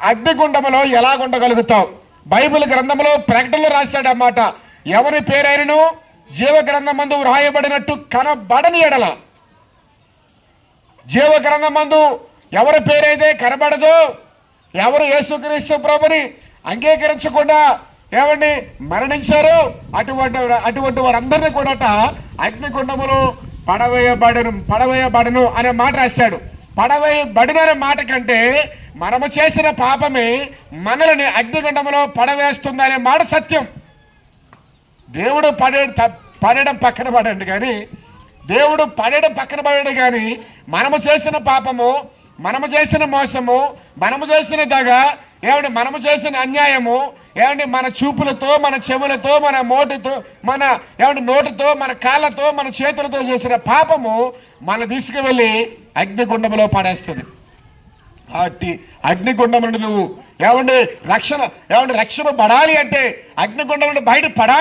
అగ్నిగుండములో ఎలా ఉండగలుగుతావు? బైబిల్ గ్రంథంలో ప్రకటనలో రాశాడు అన్నమాట, ఎవరి పేరైనను జీవ గ్రంథమందు వ్రాయబడినట్టు కనబడని ఎడల, జీవ గ్రంథమందు ఎవరి పేరైతే కనబడదో, ఎవరు యేసుక్రీస్తు ప్రభుని అంగీకరించకుండా ఏమండి మరణించారు, అటువంటి వారందరినీ కూడా అగ్నిగుండములో పడవేయబడును అనే మాట రాశాడు. పడవేయబడిన అనే మాట కంటే మనము చేసిన పాపమే మనల్ని అగ్నిగుండములో పడవేస్తుంది అనే మాట సత్యం. దేవుడు పడేయడం పక్కన పడండి కానీ, దేవుడు పడేయడం పక్కన పడేయడం కానీ, మనము చేసిన పాపము, మనము చేసిన మోసము, మనము చేసిన దగ, ఏమంటే మనము చేసిన అన్యాయము, ఏమంటే మన చూపులతో, మన చెవులతో, మన మోటితో, మన ఏమంటే నోటితో, మన కాళ్ళతో, మన చేతులతో చేసిన పాపము మన తీసుకువెళ్ళి అగ్నిగుండంలో పడేస్తుంది. అగ్నిగుండం నుండి నువ్వు రక్షణ పడాలి అంటే అగ్నిగుండం నుండి బయట పడాలి.